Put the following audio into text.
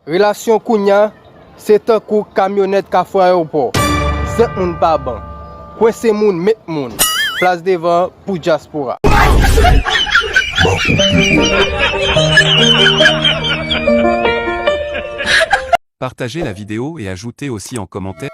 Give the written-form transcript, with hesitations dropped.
Relation Kounya, c'est un coup camionnette qu'a fait aéroport. C'est un pas bon. Coincé moun, met moun. Place devant pour diaspora. Partagez la vidéo et ajoutez aussi en commentaire.